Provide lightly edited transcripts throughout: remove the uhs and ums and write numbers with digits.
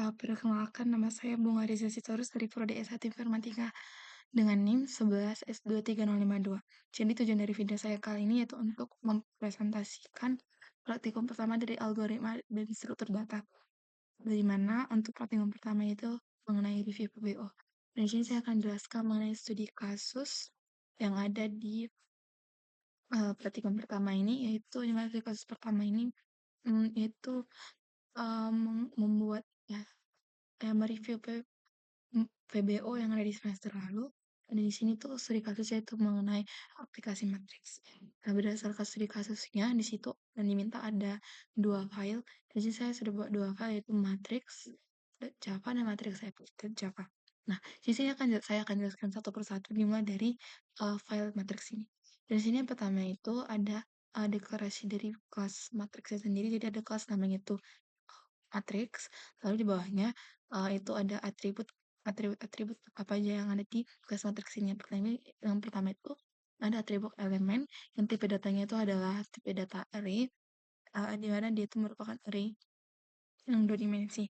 Perkenalkan nama saya Bunga Rizal Sitorus dari Prodi S1 Informatika dengan NIM 11S23052. Jadi tujuan dari video saya kali ini yaitu untuk mempresentasikan praktikum pertama dari algoritma dan struktur data. Dari mana untuk praktikum pertama itu mengenai review PBO. Dan di sini saya akan jelaskan mengenai studi kasus yang ada di praktikum pertama ini, yaitu di mana studi kasus pertama ini itu membuat mereview VBO yang ada di semester lalu. Dan di sini tuh studi kasusnya itu mengenai aplikasi matriks. Nah, berdasarkan studi kasusnya di situ dan diminta ada 2 file. Jadi saya sudah buat 2 file yaitu matriks Java dan matriks Java. Nah, di sini saya akan jelaskan satu persatu dimulai dari file matriks ini. Dan di sini yang pertama itu ada deklarasi dari kelas matriksnya sendiri. Jadi ada kelas namanya itu matriks, lalu di bawahnya itu ada atribut-atribut apa aja yang ada di kelas matriks ini. Yang pertama itu ada atribut elemen yang tipe datanya itu adalah tipe data array, di mana dia itu merupakan array yang 2 dimensi.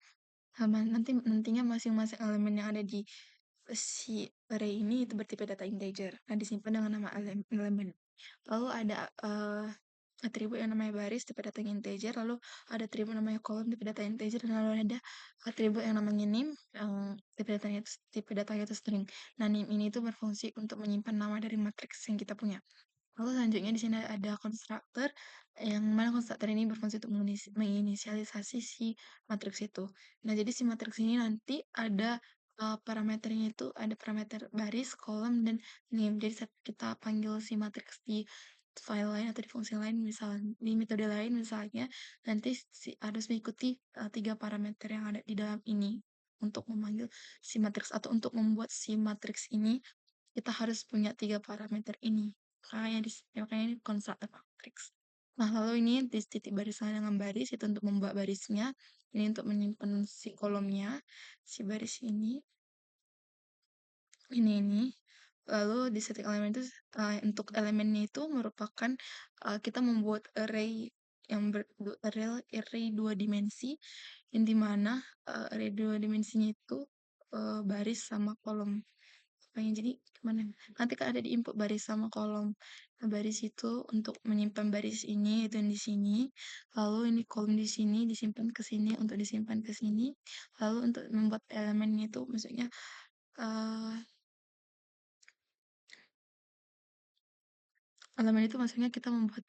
Nantinya masing-masing elemen yang ada di si array ini itu bertipe data integer. Nah, disimpan dengan nama elemen. Lalu ada atribut yang namanya baris tipe datanya integer, lalu ada atribut namanya kolom tipe data integer, dan lalu ada atribut yang namanya name yang tipe datanya itu string. Nah, name ini tuh berfungsi untuk menyimpan nama dari matriks yang kita punya. Lalu selanjutnya di sini ada konstruktor yang mana konstruktor ini berfungsi untuk menginisialisasi si matriks itu. Nah, jadi si matriks ini nanti ada parameternya itu ada parameter baris, kolom, dan name. Jadi saat kita panggil si matriks di file lain atau di fungsi lain, misalnya di metode lain misalnya, nanti harus mengikuti 3 parameter yang ada di dalam ini untuk memanggil si matriks atau untuk membuat si matriks ini kita harus punya 3 parameter ini. Makanya ini constructor matrix. Nah, lalu ini di titik barisan dengan baris itu untuk membuat barisnya, ini untuk menyimpan si kolomnya, si baris ini. Lalu di setting elemen itu untuk elemennya itu merupakan kita membuat array 2 dimensi yang dimana array 2 dimensinya itu baris sama kolom. Jadi gimana? Nanti kan ada di input baris sama kolom. Nah, baris itu untuk menyimpan baris ini itu yang di sini. Lalu ini kolom di sini disimpan ke sini untuk disimpan ke sini. Lalu untuk membuat elemennya itu maksudnya eh elemen itu maksudnya kita membuat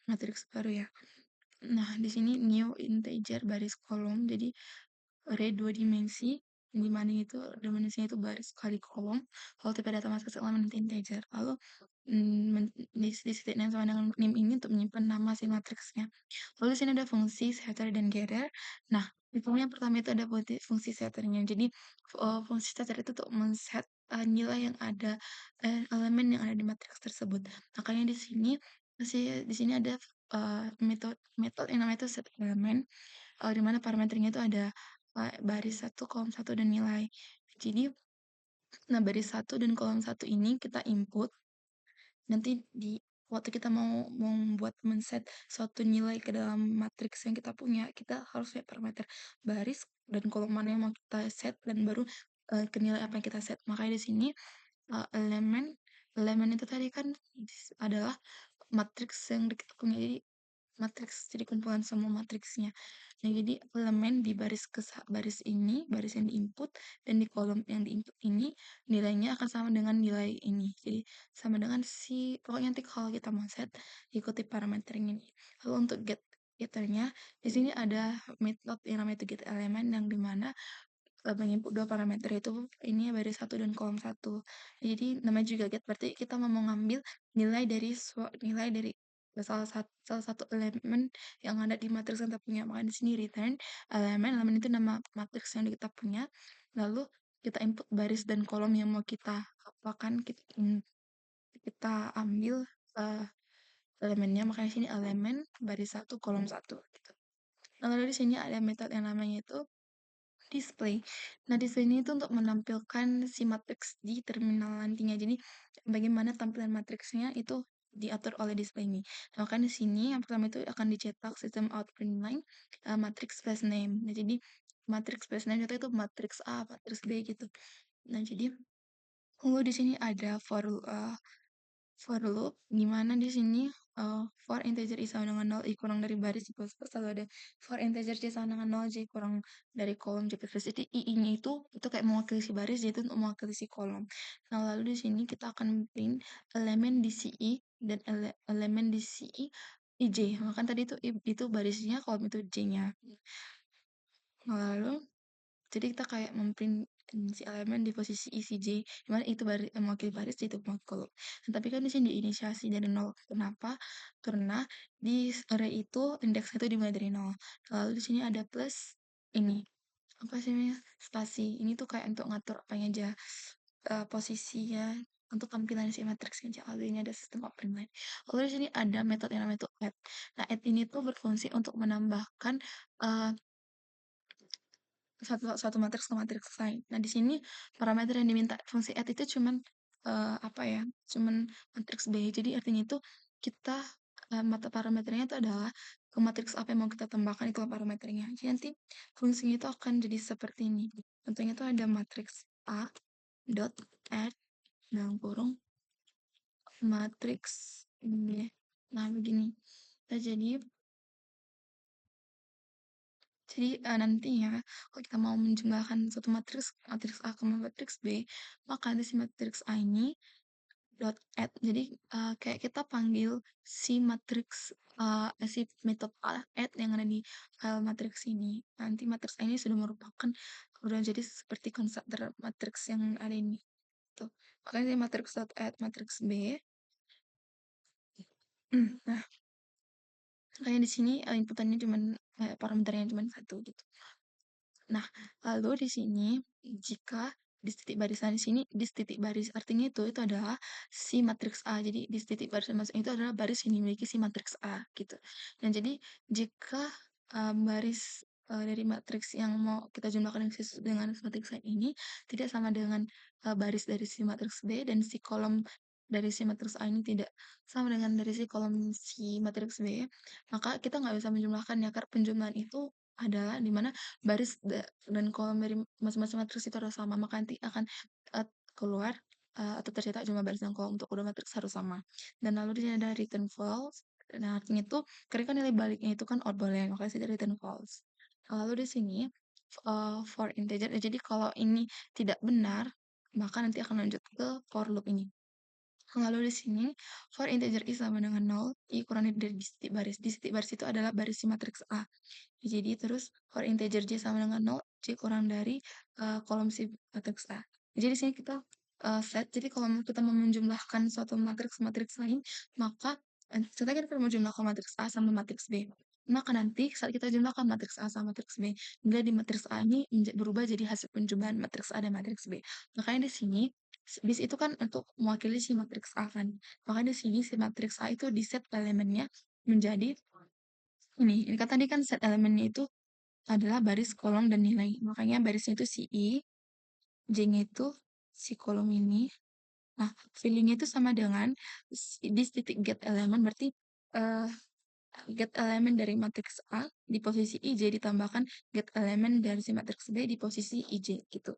matriks baru ya. Nah, di sini new integer baris kolom. Jadi array 2 dimensi di mana itu dimensinya itu baris kali kolom. Kalau tipe data masuk ke elemen integer. Lalu di titik yang sama dengan nim ini untuk menyimpan nama si matriksnya. Lalu di sini ada fungsi setter dan gather. Nah, di fungsi yang pertama itu ada fungsi setternya. Jadi fungsi setter itu untuk men-set nilai yang ada elemen yang ada di matriks tersebut. Makanya di sini ada metode yang namanya itu set elemen, di mana parameternya itu ada baris 1, kolom 1, dan nilai. Jadi, nah baris 1 dan kolom 1 ini kita input, nanti waktu kita mau membuat men-set suatu nilai ke dalam matriks yang kita punya, kita harus lihat parameter baris dan kolom mana yang mau kita set, dan baru ke nilai apa yang kita set. Makanya di sini elemen itu tadi kan adalah matriks yang kita punya. Jadi matriks jadi kumpulan semua matriksnya. Nah, jadi elemen di baris ini, baris yang diinput, dan di kolom yang diinput ini nilainya akan sama dengan nilai ini. Jadi sama dengan pokoknya nanti kalau kita mau set ikuti parameter ini. Lalu untuk getternya di sini ada metode yang namanya itu get elemen yang dimana menginput 2 parameter itu ini baris 1 dan kolom 1. Jadi namanya juga get, berarti kita mau ngambil nilai dari salah satu elemen yang ada di matriks yang kita punya. Maka di sini return elemen itu nama matriks yang kita punya. Lalu kita input baris dan kolom yang mau kita apakan, kita ambil uh, elemennya. Makanya di sini elemen baris 1 kolom 1 gitu. Nah, lalu di sini ada metode yang namanya itu display. Nah, display ini itu untuk menampilkan si matriks di terminal nantinya. Jadi, bagaimana tampilan matriksnya itu diatur oleh display ini. Nah, kan di sini yang pertama itu akan dicetak sistem out print line matrix plus name. Nah, jadi matriks B. Selanjutnya itu matriks A, matriks B gitu. Nah, jadi lalu di sini ada for loop di mana di sini for integer i sama dengan 0 i kurang dari baris di plus plus, lalu ada for integer j sama dengan 0 j kurang dari kolom j plus plus. Jadi i-nya itu kayak mewakili si baris, j itu untuk mewakili si kolom. Nah, lalu di sini kita akan print elemen di si i dan elemen di si i ij. Maka tadi itu barisnya, kolom itu j-nya. Nah, lalu jadi kita kayak memprint si elemen di posisi i si j, dimana itu mewakili baris, j itu mewakili kolom. Nah, tapi kan di sini diinisiasi dari 0. Kenapa? Karena di array itu indeksnya itu dimulai dari 0. Lalu di sini ada plus ini apa sih namanya, spasi. Ini tuh kayak untuk ngatur apa aja posisinya untuk tampilan si matriks aja. Lalu ini ada sistem operand. Lalu di sini ada metode yang namanya itu add. Nah, add ini tuh berfungsi untuk menambahkan eh, satu matriks ke matriks lain. Nah, di sini parameter yang diminta fungsi add itu cuman apa ya? Cuman matriks B. Jadi artinya itu kita mata parameternya itu adalah ke matriks apa yang mau kita tambahkan itu parameternya. Jadi nanti fungsinya itu akan jadi seperti ini. Contohnya itu ada matriks A dot add dalam kurung matriks B. Nah, begini. Nah, jadi nantinya kalau kita mau menjumlahkan satu matriks matriks A ke matriks B, maka nanti si matriks A ini dot add. Jadi kayak kita panggil si matriks si metode add yang ada di file matriks ini. Nanti matriks A ini udah jadi seperti konstructor matriks yang ada ini. Tuh. Makanya di matriks dot add matriks B. Nah, kayak di sini inputannya cuman parameternya cuma satu gitu. Nah, lalu di sini jika di titik barisan di sini di titik baris artinya itu adalah si matriks A. Jadi di titik barisan masuk itu adalah baris yang dimiliki si matriks A gitu. Dan jadi jika baris dari matriks yang mau kita jumlahkan dengan matriks A ini tidak sama dengan baris dari si matriks B, dan si kolom dari si matriks A ini tidak sama dengan dari si kolom si matriks B, maka kita nggak bisa menjumlahkannya karena penjumlahan itu adalah di mana baris dan kolom dari masing-masing matriks itu harus sama, maka nanti akan keluar atau tercetak jumlah baris dan kolom untuk kedua matriks harus sama. Dan lalu di sini ada return false. Nah, artinya itu karena kan nilai baliknya itu kan outboleh, makanya saya return false. Lalu di sini for integer, jadi kalau ini tidak benar, maka nanti akan lanjut ke for loop ini. Lalu di sini for integer i sama dengan 0, i kurang dari di titik baris. Di titik baris itu adalah baris si matriks A. Jadi terus for integer j sama dengan 0, j kurang dari kolom si matriks A. Jadi di sini kita set. Jadi kalau kita mau menjumlahkan suatu matriks lain, maka contohnya kita mau jumlahkan matriks A sama matriks B. Maka nanti saat kita jumlahkan matriks A sama matriks B, nilai di matriks A ini berubah jadi hasil penjumlahan matriks A dan matriks B. Makanya di sini bis itu kan untuk mewakili si matriks A kan. Makanya di sini si matriks A itu di set elemennya menjadi ini kan tadi kan set elemennya itu adalah baris, kolom, dan nilai. Makanya barisnya itu si i, j-nya itu si kolom ini. Nah, filling-nya itu sama dengan di titik get elemen, berarti uh, get elemen dari matriks A di posisi ij ditambahkan get elemen dari si matriks B di posisi ij gitu.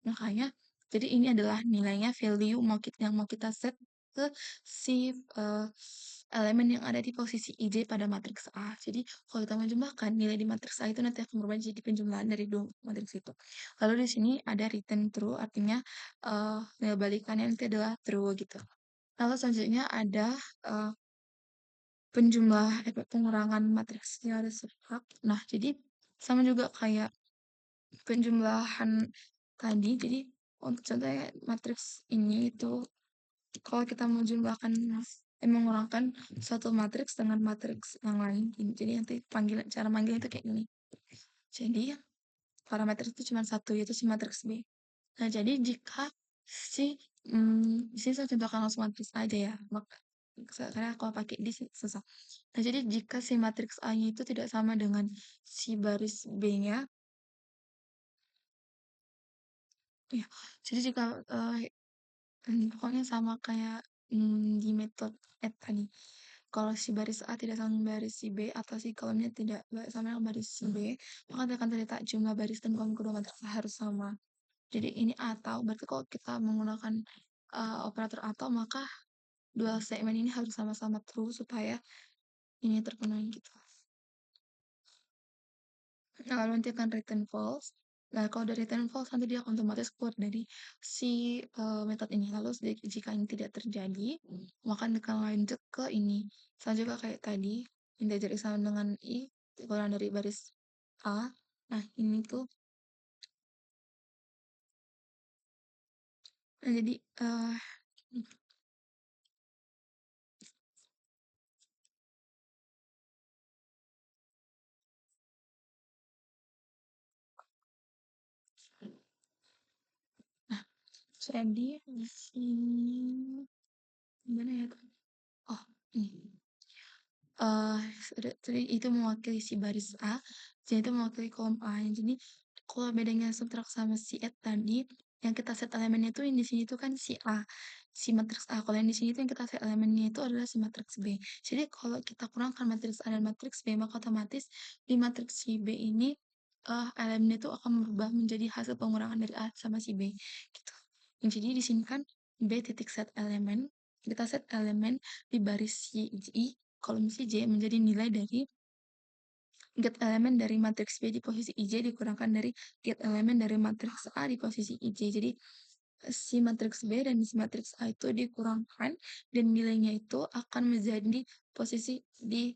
Makanya, jadi ini adalah nilainya value yang mau kita set ke si elemen yang ada di posisi ij pada matriks A. Jadi kalau kita menjumlahkan nilai di matriks A itu nanti akan berubah jadi penjumlahan dari dua matriks itu. Lalu di sini ada return true, artinya nilai balikannya nanti adalah true gitu. Lalu selanjutnya ada uh, pengurangan matriksnya ada sebab. Nah, jadi sama juga kayak penjumlahan tadi. Jadi untuk contohnya matriks ini itu kalau kita menjumlahkan mengurangkan suatu matriks dengan matriks yang lain. Jadi nanti cara manggilnya itu kayak gini. Jadi parameter itu cuma satu, yaitu si matriks B. Nah, jadi jika di sini saya contohkan langsung matriks A aja ya, maka karena kalau pakai di sini susah. Nah, jadi jika si matriks A-nya itu tidak sama dengan si baris B-nya, ya, jadi jika pokoknya sama kayak di metode add tadi. kalau si baris A tidak sama baris si B atau si kolomnya tidak sama dengan baris si B, maka akan terletak jumlah baris dan kolom kedua matriks A harus sama. Jadi ini atau berarti kalau kita menggunakan operator atau maka dua segmen ini harus sama-sama true supaya ini terpenuhi gitu. Nah, lalu nanti akan return false. Nah, kalau dari return false nanti dia akan otomatis keluar dari si metode ini. Lalu jika ini tidak terjadi, maka akan lanjut ke ini. Sama juga kayak tadi, integer sama dengan i, kurang dari baris A. Nah, ini tuh, nah, jadi, nah, jadi di sini, gimana ya? Oh, ini. eh jadi itu mewakili si baris A, jadi itu mewakili kolom A. Jadi kalau bedanya subtrak sama si et tadi, yang kita set elemennya itu yang di sini tuh kan si A, si matriks A. Kalau yang di sini tuh yang kita set elemennya itu adalah si matriks B. Jadi kalau kita kurangkan matriks A dan matriks B, maka otomatis di matriks si B ini elemennya itu akan berubah menjadi hasil pengurangan dari A sama si B gitu. Jadi di sini kan B titik set elemen, kita set elemen di baris si I, kolom si J menjadi nilai dari get elemen dari matriks B di posisi IJ dikurangkan dari get elemen dari matriks A di posisi IJ. Jadi si matriks B dan si matriks A itu dikurangkan dan nilainya itu akan menjadi posisi di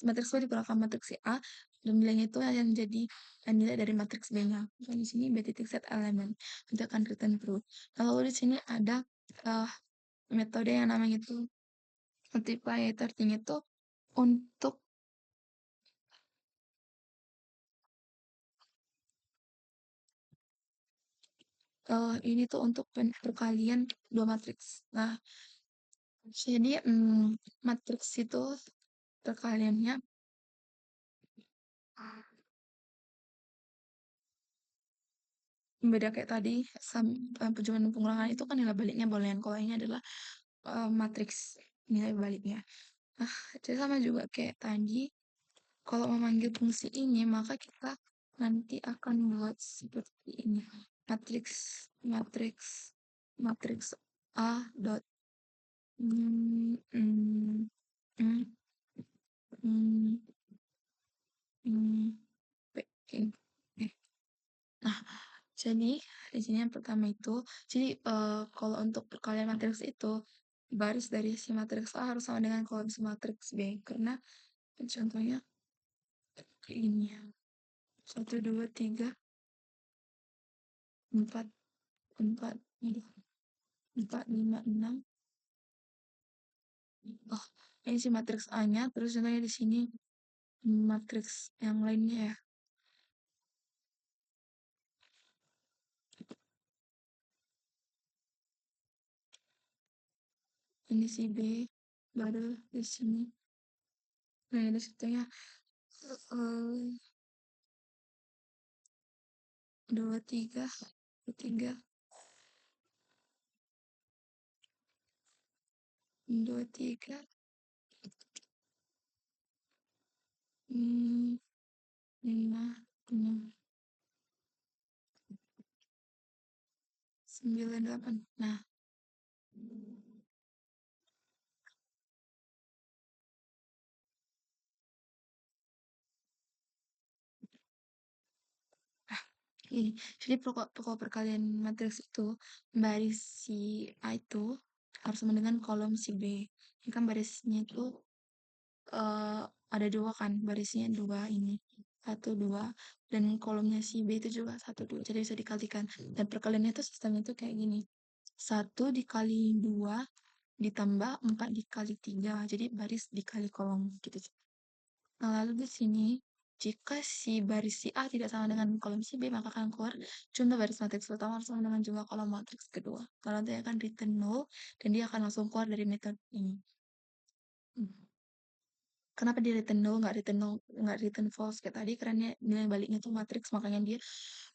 matriks B dikurangkan matriks A dan nilainya itu yang menjadi nilai dari matriks B-nya. Dan di sini B titik set elemen nanti akan return true. Nah, lalu di sini ada metode yang namanya itu multiplier itu untuk ini tuh untuk perkalian dua matriks. Nah, jadi matriks itu perkaliannya beda kayak tadi, penjualan dan pengurangan itu kan nilai baliknya boolean. Kalau ini adalah matriks nilai baliknya. Nah, jadi sama juga kayak tadi, kalau memanggil fungsi ini, maka kita nanti akan buat seperti ini. Matriks, matriks, matriks A dot mm, mm, mm, mm, mm, eh. Nah, jadi di sini yang pertama itu, jadi kalau untuk perkalian matriks itu, baris dari si matriks A harus sama dengan kolom si matriks B, karena contohnya kayak gini ya. 1, 2, 3, 4, 4, 4, 5, 6. Oh, ini si matriks A-nya, terus contohnya di sini matriks yang lainnya ya. Ini si B, baru di sini. Nah, ini contohnya 2, 3, 3, 2, 3, 5, 6, 9, 8. Nah, ini. Jadi pokok perkalian matriks itu, baris si A itu harus sama dengan kolom si B. Ini kan barisnya itu ada dua kan, barisnya dua ini. 1, 2, dan kolomnya si B itu juga 1, 2. Jadi bisa dikalikan. Dan perkaliannya itu sistemnya itu kayak gini. 1 dikali 2 ditambah 4 dikali 3. Jadi baris dikali kolom gitu. Nah, lalu di sini, jika si baris si A tidak sama dengan kolom si B, maka akan keluar jumlah baris matriks pertama harus sama dengan jumlah kolom matriks kedua. Kalau nanti akan return null, dan dia akan langsung keluar dari metode ini. Kenapa dia return null, nggak return false kayak tadi? Karena nilai baliknya tuh matriks, makanya dia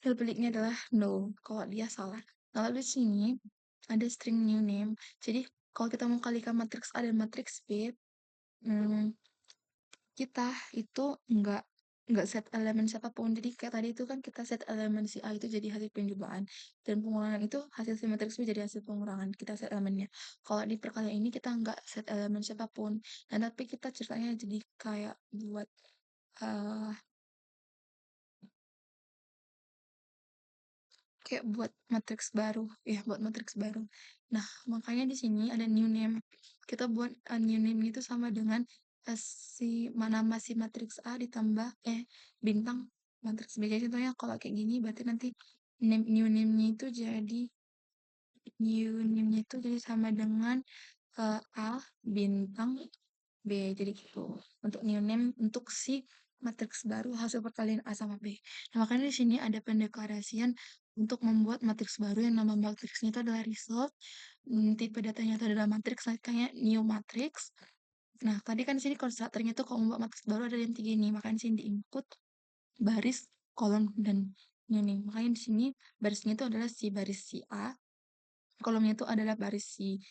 nilai baliknya adalah null. Kalau dia salah. Nah, lalu di sini ada string new name. Jadi Kalau kita mau kalikan matriks A dan matriks B, mmm, kita itu nggak set elemen siapapun. Jadi kayak tadi itu kan kita set elemen si A itu jadi hasil penjumlahan, dan pengurangan itu hasil si matriks B jadi hasil pengurangan, kita set elemennya. Kalau di perkalian ini kita nggak set elemen siapapun, nah tapi kita ceritanya jadi kayak buat, eee kayak buat matriks baru, ya buat matriks baru. Nah, makanya di sini ada new name. Kita buat new name itu sama dengan nama si matriks A ditambah bintang matriks B. Jadi contohnya kalau kayak gini berarti nanti new name-nya itu jadi sama dengan A bintang B. Jadi gitu. Untuk new name untuk si matriks baru hasil perkalian A sama B. Nah, makanya di sini ada pendeklarasian untuk membuat matriks baru yang nama matriksnya itu adalah result. Tipe datanya itu adalah matriks, nah kayak new matrix. Nah, tadi kan di sini konstruktornya tuh kalau membuat matriks baru ada yang tiga ini, makanya di sini di input baris, kolom, dan new name. Makanya di sini barisnya itu adalah si baris si A, kolomnya itu adalah baris si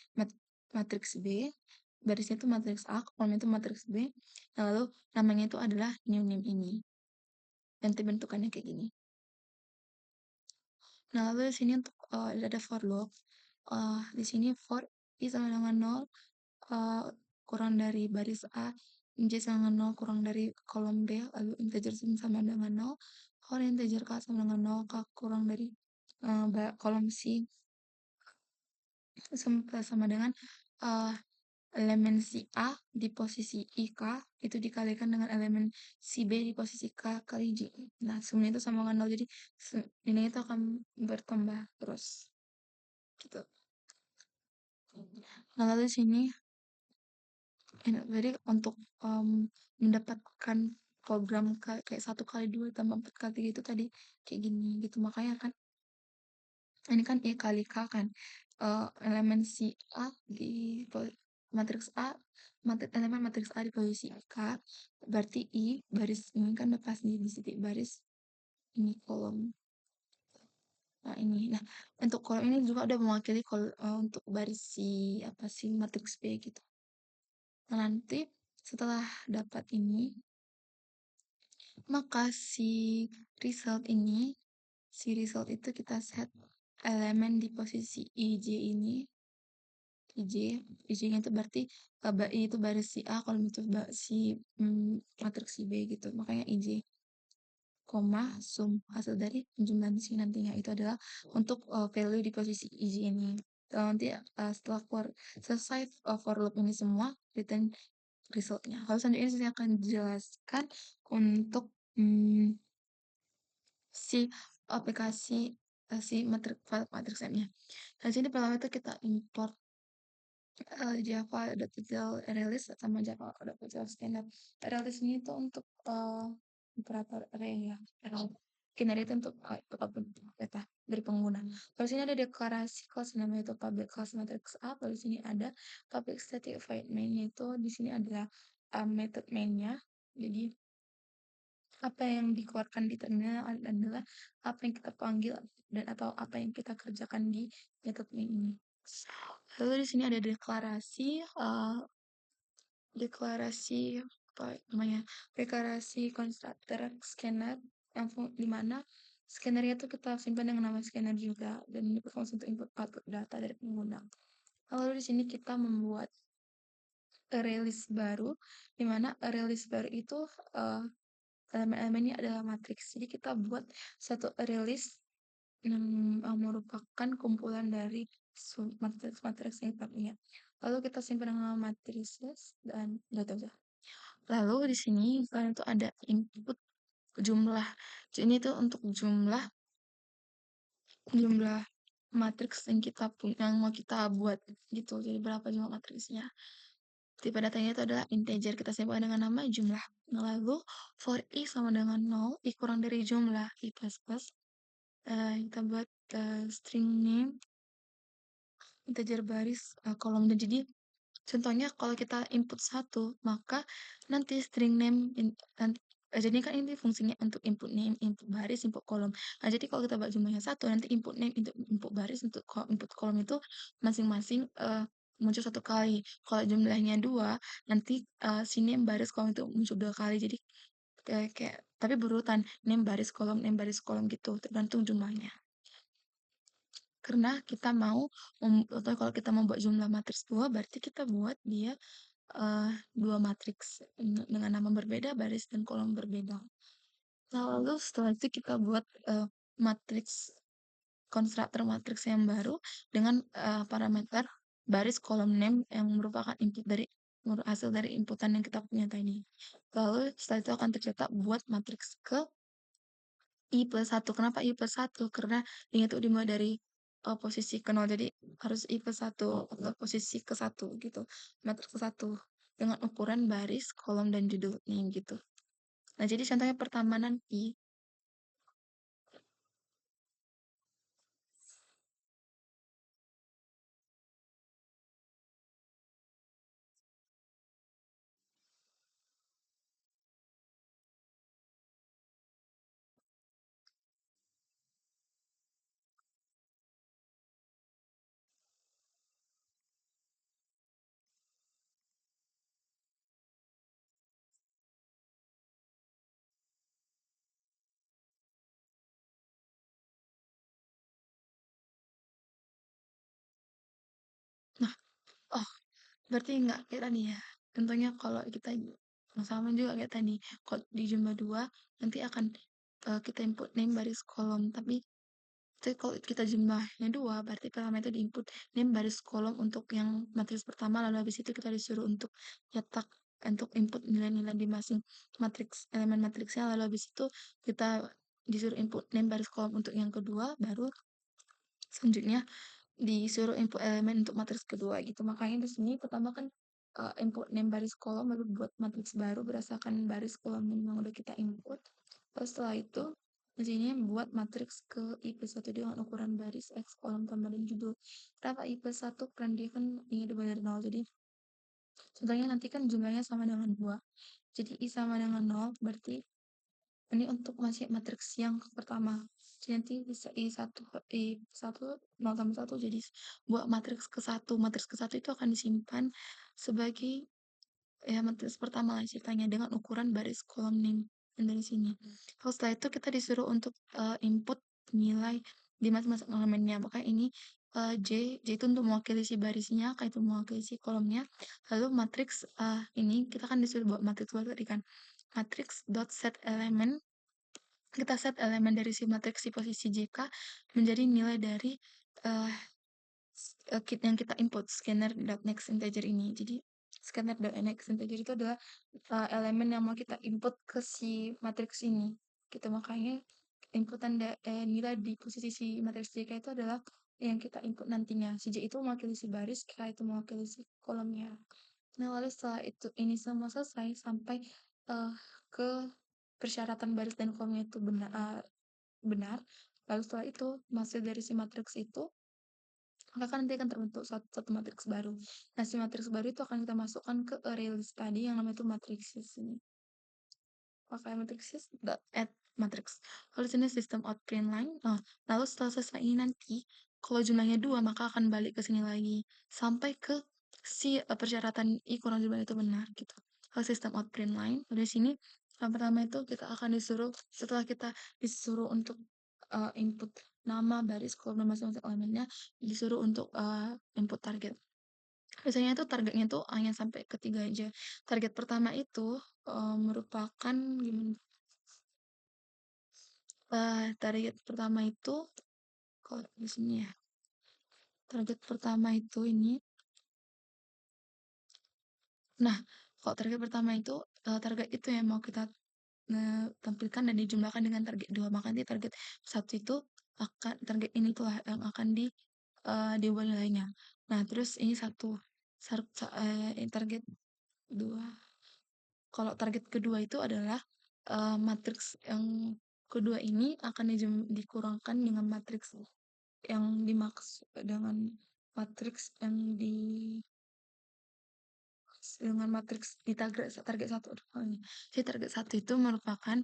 matriks B, barisnya itu matriks A, kolomnya itu matriks B, nah, lalu namanya itu adalah new name ini. Nanti bentukannya kayak gini. Nah, lalu di sini untuk ada for loop. Di sini for i sama dengan 0, kurang dari baris A, j sama dengan 0 kurang dari kolom B, lalu integer sama dengan 0, kalau integer k sama dengan 0, k kurang dari kolom C sama dengan uh, elemen si A di posisi IK itu dikalikan dengan elemen si B di posisi K kali J. Nah, semuanya itu sama dengan 0, jadi ini itu akan bertambah terus. Gitu. Nah, lalu di sini jadi untuk mendapatkan program kayak 1 kali 2 tambah 4 kali 3 itu tadi kayak gini gitu. Makanya kan ini kan I kali K kan, elemen si A di matriks A, elemen matriks A di posisi K, berarti I baris ini kan lepas di titik baris ini kolom. Nah, ini. Nah, untuk kolom ini juga udah mewakili untuk baris si apa sih matriks B gitu. Nah, nanti setelah dapat ini, maka si result itu kita set elemen di posisi IJ ini, IJ-nya itu berarti ini itu baris si A, kalau itu si matriks si B gitu. Makanya IJ, koma, sum hasil dari penjumlahan di sini nantinya itu adalah untuk value di posisi IJ ini. Nanti setelah selesai for loop ini semua, return resultnya. Lalu selanjutnya saya akan jelaskan untuk si aplikasi si matriks M-nya. Nah, sini pertama itu kita import Java.detail release sama Java.detail standard. Release ini itu untuk operator array ya. Skenario itu untuk data dari pengguna. Kalau sini ada deklarasi class namanya itu public class matrix A. Lalu sini ada public static void main, itu di sini adalah method mainnya. Jadi apa yang dikeluarkan di terminal adalah apa yang kita panggil dan atau apa yang kita kerjakan di method main ini. Lalu di sini ada deklarasi apa namanya? Deklarasi konstruktor scanner yang di mana scannernya itu kita simpan dengan nama scanner juga, dan ini berfungsi untuk input output data dari pengguna. Lalu di sini kita membuat release baru, di mana release baru itu elemen-elemennya adalah matriks. Jadi kita buat satu release yang merupakan kumpulan dari matriks yang kita punya. Lalu kita simpan dengan matrices dan data aja. Lalu di sini kalian tuh ada input jumlah. Jadi ini tuh untuk jumlah matriks yang kita punya, yang mau kita buat gitu. Jadi berapa jumlah matriksnya. Tipe datanya itu adalah integer, kita simpan dengan nama jumlah. Nah, lalu for i sama dengan 0, i kurang dari jumlah, i plus plus, kita buat string name, integer baris, kolom. Dan jadi contohnya kalau kita input 1, maka nanti string name jadi kan ini fungsinya untuk input name, input baris, input kolom. Nah, jadi kalau kita buat jumlahnya 1, nanti input name, input baris, untuk input kolom itu masing-masing muncul satu kali. Kalau jumlahnya 2, nanti name baris kolom itu muncul 2 kali. Jadi kayak tapi berurutan name baris kolom gitu, tergantung jumlahnya. Karena kita mau atau kalau kita mau buat jumlah matriks 2, berarti kita buat dia 2 matriks dengan nama berbeda, baris dan kolom berbeda. Lalu setelah itu kita buat matriks konstruktor matriks yang baru dengan parameter baris kolom name yang merupakan input dari hasil dari inputan yang kita punya tadi. Lalu setelah itu akan tercetak buat matriks ke I+1. Kenapa I+1? Karena ini tuh dimulai dari posisi ke 0, jadi harus I+1 atau posisi ke 1 gitu. Matriks ke 1 dengan ukuran baris, kolom, dan judulnya gitu. Nah, jadi contohnya pertama nanti, nah, oh, berarti nggak kayak tadi ya. Tentunya kalau kita sama juga kayak tadi. Kalau di jumlah 2, nanti akan kita input name baris kolom. Tapi kalau kita jumlahnya 2, berarti pertama itu diinput name baris kolom untuk yang matriks pertama, lalu habis itu kita disuruh untuk nyetak untuk input nilai-nilai di masing matriks elemen matriksnya, lalu habis itu kita disuruh input name baris kolom untuk yang kedua, baru selanjutnya disuruh input elemen untuk matriks kedua gitu. Makanya di sini pertama kan input name baris kolom baru buat matriks baru berdasarkan baris kolom yang udah kita input. Terus setelah itu di sini buat matriks ke I+1 dengan ukuran baris X kolom tambah dan judul. Kenapa I+1? Karena dia kan ini dimulai dari 0. Jadi contohnya nanti kan jumlahnya sama dengan 2. Jadi I sama dengan 0 berarti ini untuk masih matriks yang pertama. Jadi nanti bisa I1 0 tambah 1 jadi buat matriks ke 1. Matriks ke 1 itu akan disimpan sebagai ya matriks pertama lah ceritanya dengan ukuran baris kolom name yang dari sini. Kalau setelah itu kita disuruh untuk input nilai di masing-masing elemennya. Makanya ini J itu untuk mewakili si barisnya, K itu mewakili si kolomnya. Lalu matriks ini kita kan disuruh buat matriks baru tadi kan. Matriks dot set element, kita set elemen dari si matriks si posisi JK menjadi nilai dari uh, kit yang kita input scanner.next integer ini. Jadi scanner.next integer itu adalah elemen yang mau kita input ke si matriks ini. Gitu makanya inputan nilai di posisi si matriks JK itu adalah yang kita input nantinya. Si J itu mewakili si baris, K itu mewakili si kolomnya. Nah, lalu setelah itu ini semua selesai sampai uh, ke persyaratan baris dan kolomnya itu benar. Lalu setelah itu, hasil dari si matriks itu, maka nanti akan terbentuk satu matriks baru. Nah, si matriks baru itu akan kita masukkan ke array list tadi yang namanya itu matrices ini. Pakai matrices add matrix. Lalu sini sistem out print line. Nah, lalu setelah selesai ini nanti, kalau jumlahnya 2, maka akan balik ke sini lagi. Sampai ke si persyaratan i kurang jumlah itu benar gitu. Kalau sistem out print line, dari sini yang pertama itu kita akan disuruh, setelah kita disuruh untuk input nama, baris, kolom, dan masing-masing elemennya, disuruh untuk input target. Biasanya itu targetnya tuh hanya sampai ketiga aja. Target pertama itu merupakan gimana? Target pertama itu kalau di sini ya. Target pertama itu ini. Nah, kalau target pertama itu target itu yang mau kita tampilkan dan dijumlahkan dengan target 2. Maka nanti target 1 itu akan target ini tuh yang akan diubah nilainya. Nah, terus ini target 2. Kalau target kedua itu adalah matriks yang kedua ini akan dikurangkan dengan matriks yang dimaksud dengan matriks yang di dengan matriks di target target satu. Jadi target satu itu merupakan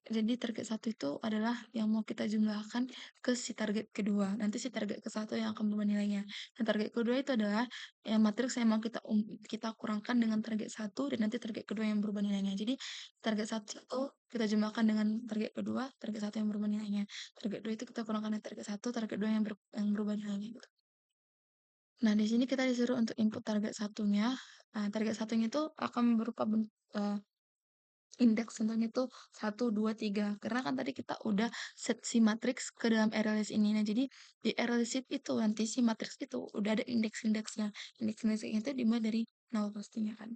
Jadi target satu itu adalah yang mau kita jumlahkan ke si target kedua. Nanti si target ke satu yang akan berubah nilainya. Dan target kedua itu adalah matriks yang mau kita kurangkan dengan target satu dan nanti target kedua yang berubah nilainya. Jadi target satu itu kita jumlahkan dengan target kedua, target satu yang berubah nilainya. Target dua itu kita kurangkan dengan target satu, target dua yang berubah nilainya gitu. Nah, di sini kita disuruh untuk input target satunya. Target satunya itu akan berupa indeks contohnya itu 1, 2, 3. Karena kan tadi kita udah set si matriks ke dalam ArrayList ini. Nah, jadi di ArrayList itu nanti si matriks itu udah ada indeks-indeksnya. Indeks-indeksnya itu dimulai dari 0 pastinya kan.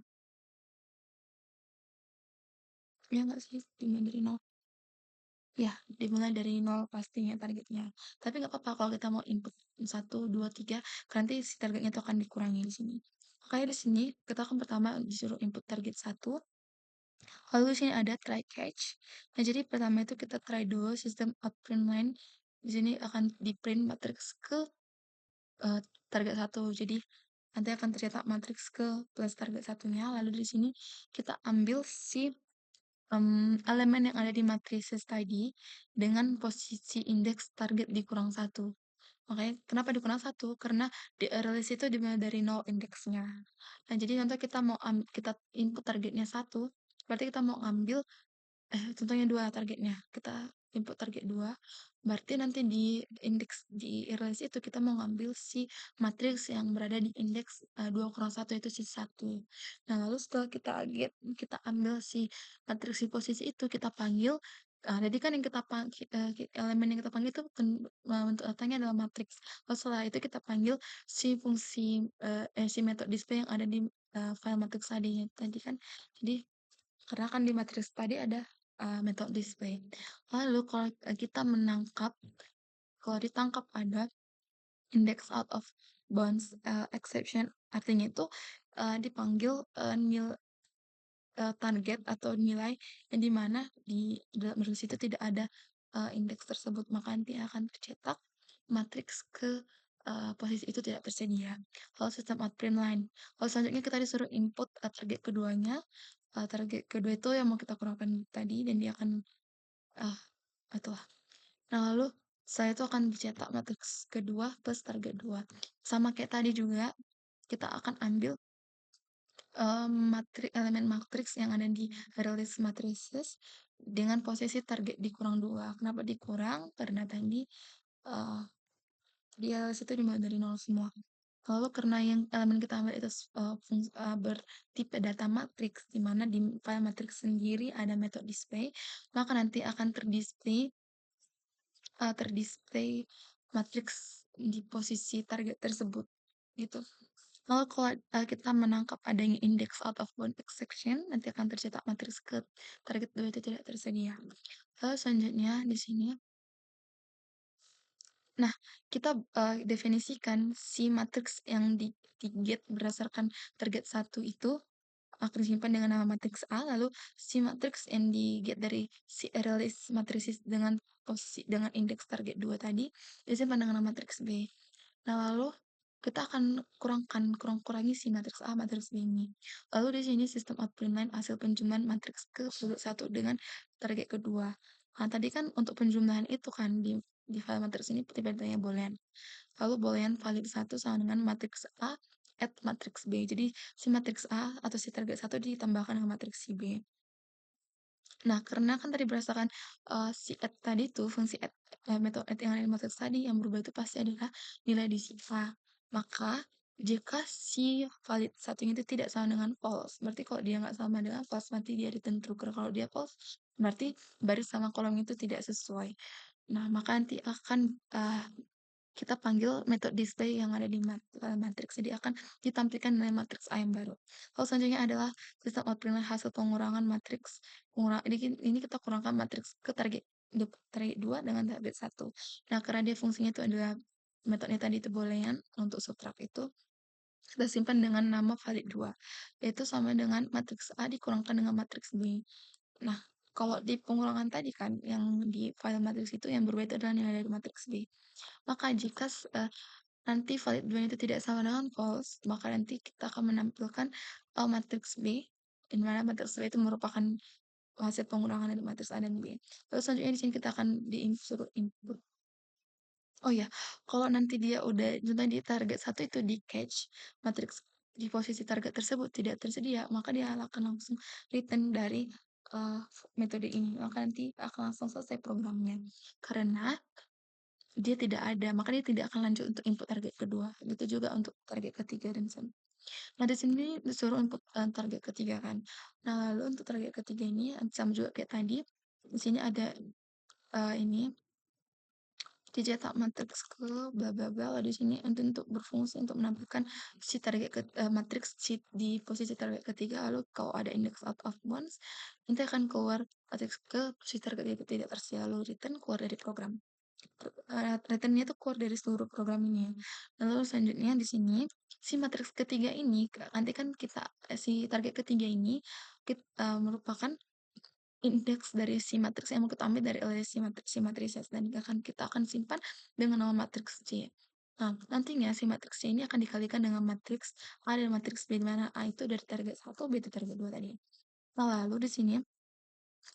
Ya nggak sih? Dimulai dari 0. Ya, dimulai dari 0 pastinya targetnya. Tapi nggak apa-apa kalau kita mau input 1, 2, 3, nanti si targetnya itu akan dikurangi di sini. Makanya di sini kita akan pertama disuruh input target 1. Lalu di sini ada try catch. Nah, jadi pertama itu kita try dulu sistem outprint line. Di sini akan di print matriks ke eh, target satu. Jadi nanti akan tercetak matriks ke plus target satunya. Lalu di sini kita ambil si elemen yang ada di matrices tadi dengan posisi indeks target dikurang satu. Makanya kenapa dikurang satu? Karena di ArrayList itu dimulai dari nol indeksnya. Nah, jadi contoh kita input targetnya satu, berarti kita mau ambil contohnya 2 targetnya, kita input target 2, berarti nanti di indeks di ArrayList itu kita mau ngambil si matriks yang berada di indeks 2 kurang 1 itu si 1. Nah, lalu setelah kita ambil si matriks di posisi itu, kita panggil, jadi kan yang kita panggil elemen yang kita panggil itu bentuk datanya adalah matriks. Lalu setelah itu kita panggil si fungsi, si method display yang ada di file matriks tadi kan. Jadi karena kan di matriks tadi ada metode display. Lalu kalau kita kalau ditangkap ada index out of bounds exception, artinya itu dipanggil target atau nilai yang dimana di dalam rules itu tidak ada indeks tersebut, maka nanti akan tercetak matriks ke posisi itu tidak tersedia. Kalau sistem outprint line, kalau selanjutnya kita disuruh input target keduanya, target kedua itu yang mau kita kurangkan tadi dan dia akan ah itulah. Nah, lalu saya itu akan dicetak matriks kedua plus target 2. Sama kayak tadi juga kita akan ambil elemen matriks yang ada di release matrices dengan posisi target dikurang 2. Kenapa dikurang? Karena tadi uh, di LS itu dimulai dari 0 semua. Lalu karena yang elemen kita ambil itu bertipe data matrix, di mana di file matrix sendiri ada metode display, maka nanti akan terdisplay matriks di posisi target tersebut gitu. Lalu kalau kita menangkap adanya index out of bound exception, nanti akan tercetak matriks ke target 2 itu tidak tersedia. Lalu selanjutnya di sini, nah kita definisikan si matriks yang di get berdasarkan target 1 itu akan disimpan dengan nama matriks A, lalu si matriks yang di-get dari si ArrayList matrices dengan posisi dengan indeks target 2 tadi disimpan dengan nama matriks B. Nah, lalu kita akan kurang-kurangi si matriks A, matriks B ini. Lalu di sini sistem output line hasil penjumlahan matriks ke sudut satu dengan target kedua. Nah, tadi kan untuk penjumlahan itu kan di file matriks ini tipe-tipenya boolean. Lalu boolean valid 1 sama dengan matriks A add matriks B. Jadi si matriks A atau si target 1 ditambahkan dengan matriks si B. Nah, karena kan tadi berdasarkan si add tadi tuh, fungsi add, metode add yang ada di matriks tadi yang berubah itu pasti adalah nilai di si A. Maka jika si valid satunya itu tidak sama dengan false, berarti kalau dia nggak sama dengan false, berarti dia return true. Kalau dia false, berarti baris sama kolom itu tidak sesuai. Nah, maka nanti akan kita panggil metode display yang ada di matriks. Jadi akan ditampilkan nilai matriks A yang baru. Lalu selanjutnya adalah sistem output hasil pengurangan matriks. Ini kita kurangkan matriks ke target 2 dengan target 1. Nah, karena dia fungsinya itu adalah metodenya tadi itu boolean untuk subtract itu, kita simpan dengan nama valid 2. Yaitu sama dengan matriks A dikurangkan dengan matriks B. Nah, kalau di pengurangan tadi kan, yang di file matriks itu yang berubah itu adalah nilai dari matriks B. Maka jika nanti valid 2 itu tidak sama dengan false, maka nanti kita akan menampilkan matriks B, di mana matriks B itu merupakan hasil pengurangan dari matriks A dan B. Terus selanjutnya di sini kita akan disuruh input. Oh ya, kalau nanti dia udah contohnya di target satu itu di catch, matriks di posisi target tersebut tidak tersedia, maka dia akan langsung return dari metode ini. Maka nanti akan langsung selesai programnya. Karena dia tidak ada, maka dia tidak akan lanjut untuk input target kedua. Begitu juga untuk target ketiga dan nah, di sini disuruh input target ketiga kan. Nah, lalu untuk target ketiga ini sama juga kayak tadi, di sini ada ini dicetak matriks ke bla bla bla. Di sini untuk berfungsi untuk menampilkan si target matriks sheet di posisi target ketiga. Lalu kalau ada index out of bounds, nanti akan keluar matriks ke posisi target yang tidak tersedia. Lalu return keluar dari program. Returnnya itu keluar dari seluruh program ini. Lalu selanjutnya di sini si matriks ketiga ini nanti kan kita si target ketiga ini merupakan indeks dari si matriks yang mau kita ambil dari oleh si matrises dan kita akan simpan dengan nama matriks C. Nah, nantinya si matriks C ini akan dikalikan dengan matriks A dan matriks B, di mana A itu dari target 1, B itu target 2 tadi. Nah, lalu di sini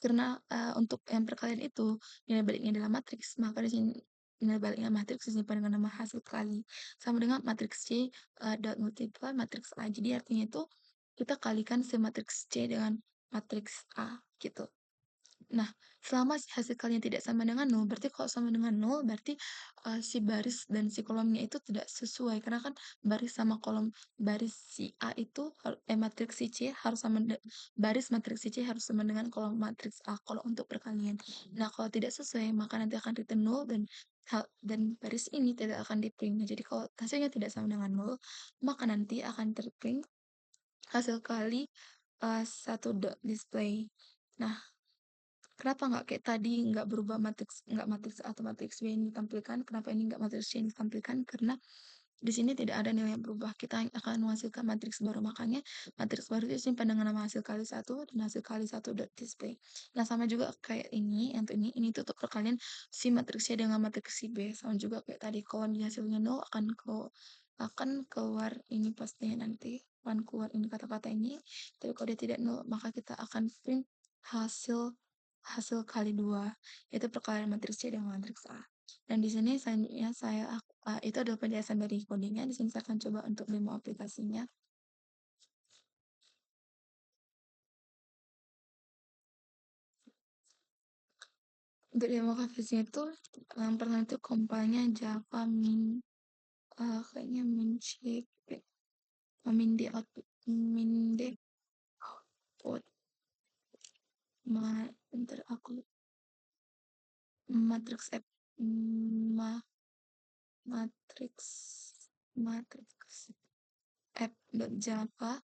karena untuk yang perkalian itu nilai baliknya adalah matriks, maka di sini nilai baliknya matriks disimpan dengan nama hasil kali sama dengan matriks C dot multiply matriks A. Jadi artinya itu kita kalikan si matriks C dengan matriks A gitu. Nah, selama hasil kalian tidak sama dengan 0, berarti kalau sama dengan 0, berarti si baris dan si kolomnya itu tidak sesuai. Karena kan baris sama kolom baris si A itu, matriks si C harus sama, baris matriks si C harus sama dengan kolom matriks A kalau untuk perkalian. Nah, kalau tidak sesuai, maka nanti akan return 0 dan baris ini tidak akan di print. Nah, jadi kalau hasilnya tidak sama dengan 0, maka nanti akan terprint hasil kali satu dot display. Nah, kenapa nggak kayak tadi nggak berubah nggak matriks A atau matriks B yang ditampilkan? Kenapa ini nggak matriks C yang ditampilkan? Karena di sini tidak ada nilai yang berubah. Kita akan menghasilkan matriks baru. Makanya matriks baru itu simpan dengan nama hasil kali satu dan hasil kali satu dot display. Nah, sama juga kayak ini, yang ini tutup perkalian si matriks C dengan matriks si B. Sama juga kayak tadi, kalau di hasilnya 0 akan keluar ini pastinya nanti akan keluar ini kata-kata ini, tapi kalau dia tidak 0 maka kita akan print hasil hasil kali 2 yaitu perkalian matriks C dengan matriks A. Dan di sini selanjutnya itu adalah penjelasan dari codingnya. Di sini saya akan coba untuk demo aplikasinya. Untuk demo aplikasinya itu yang pertama itu compile-nya Java kayaknya min c min d output min d output bentar aku matriks F ma, matriks matriks Java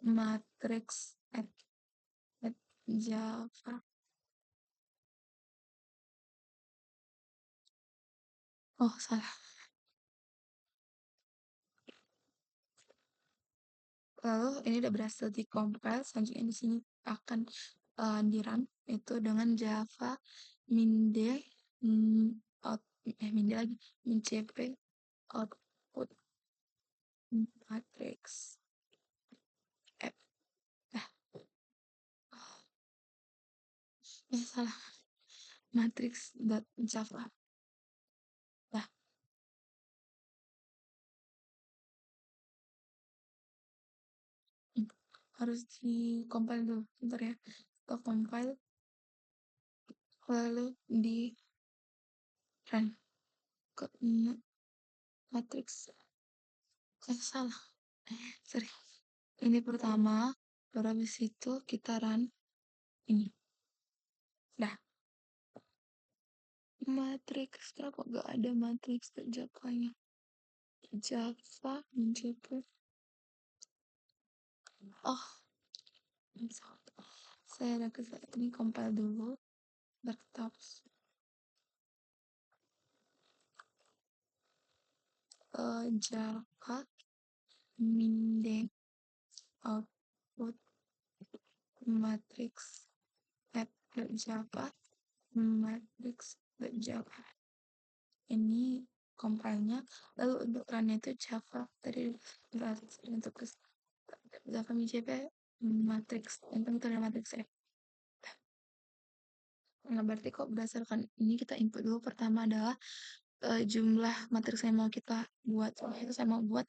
matriks Java. Oh, salah. Lalu ini udah berhasil di-compile, selanjutnya di sini akan di-run itu dengan Java min d out min d lagi min cp output matrix f. Nah, salah, matrix dot java. Nah, harus di-compile dulu, bentar ya. Kita compile lalu di run ke matrix. Salah, sorry. Ini pertama, baru habis itu kita run ini. Nah, matriks kenapa gak ada matriks Java-nya? Java mencoba. Oh, saya ada kesalahan. Ini compile dulu. Laptop Java min output matrix app Java matrix Java. Ini compile-nya. Lalu untuk run itu Java tadi untuk Java min JP matrix. Yang penting itu ada matrix F. Nah, berarti kok berdasarkan ini kita input dulu pertama adalah jumlah matriks yang mau kita buat. Itu saya mau buat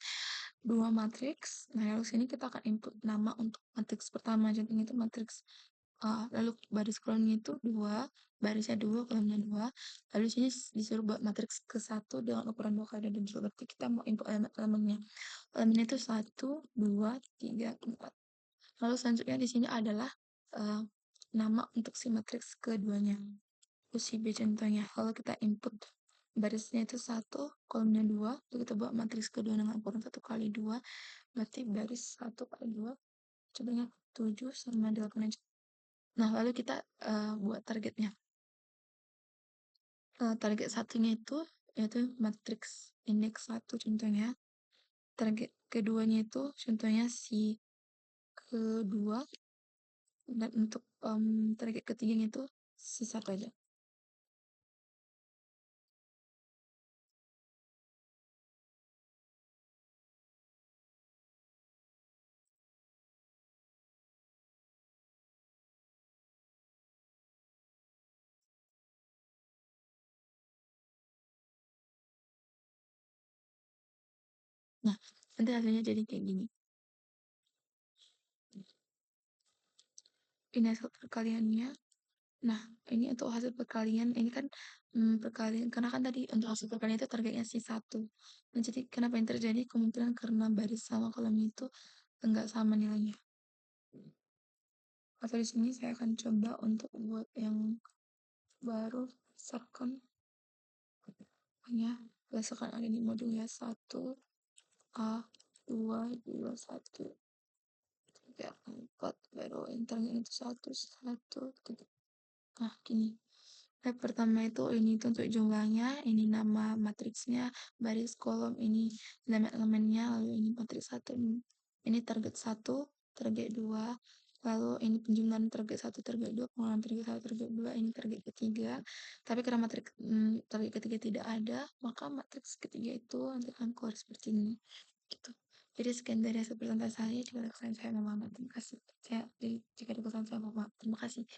2 matriks. Nah, lalu sini kita akan input nama untuk matriks pertama. Contohnya itu matriks lalu baris kolomnya itu 2, barisnya 2, kolomnya 2. Lalu sini disuruh buat matriks ke satu dengan ukuran 2 kali dan dua. Berarti kita mau input elemen-elemennya. Elemennya itu 1, 2, 3, 4. Lalu selanjutnya di sini adalah uh, nama untuk si matriks keduanya. Si B contohnya. Kalau kita input barisnya itu 1, kolomnya 2, lalu kita buat matriks kedua dengan ukuran 1 kali 2, berarti baris 1 kali 2, contohnya 7 sama 8 aja. Nah, lalu kita buat targetnya. Target satunya itu yaitu matriks indeks 1 contohnya. Target keduanya itu contohnya si kedua, dan untuk target ketiganya itu si 1 aja. Nah, nanti hasilnya jadi kayak gini. Ini hasil perkaliannya. Nah, ini untuk hasil perkalian, ini kan perkalian, karena kan tadi untuk hasil perkalian itu targetnya si 1. Nah, jadi kenapa yang terjadi? Kemungkinan karena baris sama kolom itu enggak sama nilainya. Atau di sini saya akan coba untuk buat yang baru, berdasarkan hanya berdasarkan ada di modul ya 1A 2 2 1 3 4, baru internya itu 1 1 3. Nah, gini. Step pertama itu ini untuk jumlahnya, ini nama matriksnya, baris kolom ini elemen-elemennya, lalu ini matriks 1, ini target 1, target 2, lalu ini penjumlahan target 1, target 2, pengulangan target 1, target 2, ini target ketiga. Tapi karena matriks target ketiga tidak ada, maka matriks ketiga itu nanti akan keluar seperti ini. Gitu. Jadi sekian dari hasil presentasi saya. Jika ada kesalahan saya mohon maaf. Terima kasih. Jika ada kesalahan saya mohon maaf. Terima kasih.